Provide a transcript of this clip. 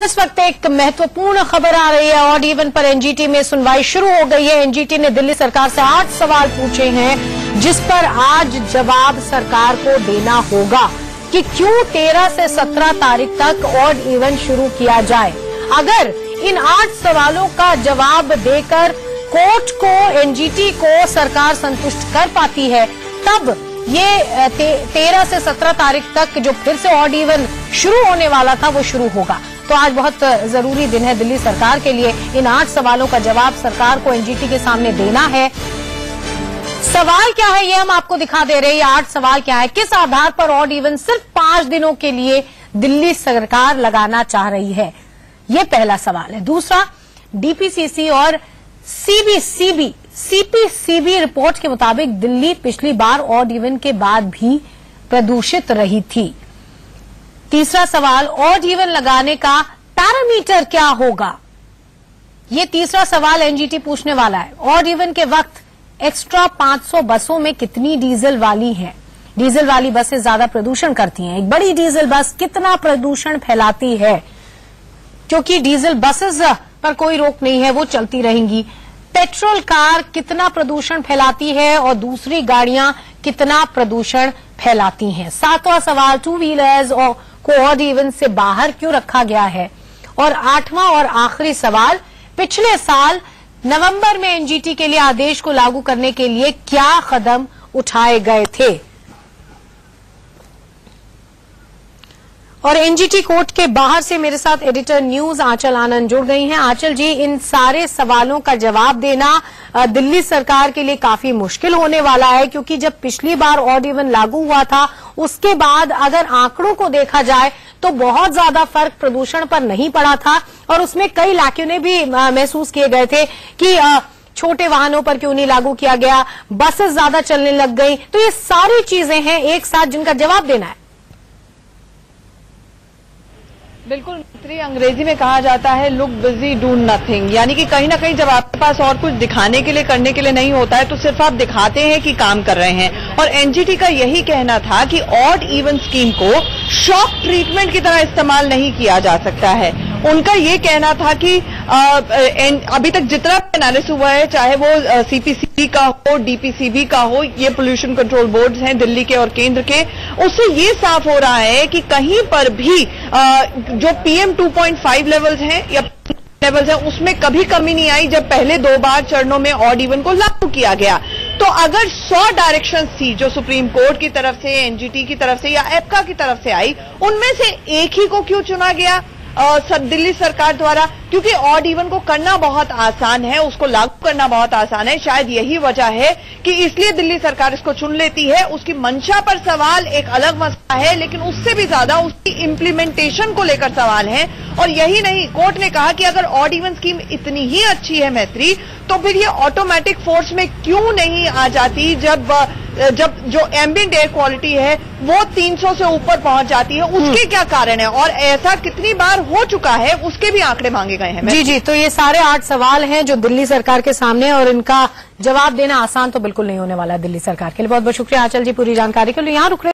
इस वक्त एक महत्वपूर्ण खबर आ रही है। ऑड इवन पर एनजीटी में सुनवाई शुरू हो गई है। एनजीटी ने दिल्ली सरकार से 8 सवाल पूछे हैं, जिस पर आज जवाब सरकार को देना होगा कि क्यों 13 से 17 तारीख तक ऑड इवन शुरू किया जाए। अगर इन 8 सवालों का जवाब देकर कोर्ट को, एनजीटी को सरकार संतुष्ट कर पाती है, तब ये 13 से 17 तारीख तक जो फिर से ऑड इवन शुरू होने वाला था वो शुरू होगा। तो आज बहुत जरूरी दिन है दिल्ली सरकार के लिए। इन 8 सवालों का जवाब सरकार को एनजीटी के सामने देना है। सवाल क्या है ये हम आपको दिखा दे रहे हैं। ये 8 सवाल क्या है, किस आधार पर ऑड इवन सिर्फ 5 दिनों के लिए दिल्ली सरकार लगाना चाह रही है, ये पहला सवाल है। दूसरा, डीपीसीसी और सीपीसीबी रिपोर्ट के मुताबिक दिल्ली पिछली बार ऑड इवन के बाद भी प्रदूषित रही थी। तीसरा सवाल, ऑड इवन लगाने का पैरामीटर क्या होगा, ये तीसरा सवाल एनजीटी पूछने वाला है। ऑड इवन के वक्त एक्स्ट्रा 500 बसों में कितनी डीजल वाली हैं? डीजल वाली बसें ज्यादा प्रदूषण करती हैं। एक बड़ी डीजल बस कितना प्रदूषण फैलाती है, क्योंकि डीजल बसेस पर कोई रोक नहीं है, वो चलती रहेंगी। पेट्रोल कार कितना प्रदूषण फैलाती है और दूसरी गाड़ियां कितना प्रदूषण फैलाती हैं। 7वां सवाल, 2 व्हीलर्स को ऑड इवन से बाहर क्यों रखा गया है। और 8वां और आखिरी सवाल, पिछले साल नवंबर में एनजीटी के लिए आदेश को लागू करने के लिए क्या कदम उठाए गए थे। और एनजीटी कोर्ट के बाहर से मेरे साथ एडिटर न्यूज आंचल आनंद जुड़ गई हैं। आंचल जी, इन सारे सवालों का जवाब देना दिल्ली सरकार के लिए काफी मुश्किल होने वाला है, क्योंकि जब पिछली बार ऑड इवन लागू हुआ था उसके बाद अगर आंकड़ों को देखा जाए तो बहुत ज्यादा फर्क प्रदूषण पर नहीं पड़ा था और उसमें कई लाक्यूने भी महसूस किए गए थे कि छोटे वाहनों पर क्यों नहीं लागू किया गया, बसेस ज्यादा चलने लग गई। तो ये सारी चीजें हैं एक साथ जिनका जवाब देना है। बिल्कुल मित्री, अंग्रेजी में कहा जाता है लुक बिजी डू नथिंग, यानी कि कहीं ना कहीं जब आपके पास और कुछ दिखाने के लिए, करने के लिए नहीं होता है तो सिर्फ आप दिखाते हैं कि काम कर रहे हैं। और एनजीटी का यही कहना था कि ऑड इवन स्कीम को शॉक ट्रीटमेंट की तरह इस्तेमाल नहीं किया जा सकता है। उनका ये कहना था कि अभी तक जितना एनालिसिस हुआ है, चाहे वो सीपीसीबी का हो, डीपीसीबी का हो, ये पोल्यूशन कंट्रोल बोर्ड्स हैं दिल्ली के और केंद्र के, उससे ये साफ हो रहा है कि कहीं पर भी जो PM 2.5 लेवल्स हैं या लेवल्स हैं उसमें कभी कमी नहीं आई जब पहले 2 बार चरणों में ऑड इवन को लागू किया गया। तो अगर 100 डायरेक्शंस थी जो सुप्रीम कोर्ट की तरफ से, एनजीटी की तरफ से या एप्का की तरफ से आई, उनमें से एक ही को क्यों चुना गया दिल्ली सरकार द्वारा? क्योंकि ऑड इवन को करना बहुत आसान है, उसको लागू करना बहुत आसान है। शायद यही वजह है कि इसलिए दिल्ली सरकार इसको चुन लेती है। उसकी मंशा पर सवाल एक अलग मसला है, लेकिन उससे भी ज्यादा उसकी इम्प्लीमेंटेशन को लेकर सवाल है। और यही नहीं, कोर्ट ने कहा कि अगर ऑड इवन स्कीम इतनी ही अच्छी है मैत्री, तो फिर ये ऑटोमेटिक फोर्स में क्यों नहीं आ जाती जब जो एम्बिएंट एयर क्वालिटी है वो 300 से ऊपर पहुंच जाती है, उसके क्या कारण है और ऐसा कितनी बार हो चुका है, उसके भी आंकड़े मांगे गए हैं। जी, तो ये सारे 8 सवाल हैं जो दिल्ली सरकार के सामने, और इनका जवाब देना आसान तो बिल्कुल नहीं होने वाला है दिल्ली सरकार के लिए। बहुत बहुत शुक्रिया आंचल जी पूरी जानकारी के लिए। यहाँ रुक रहे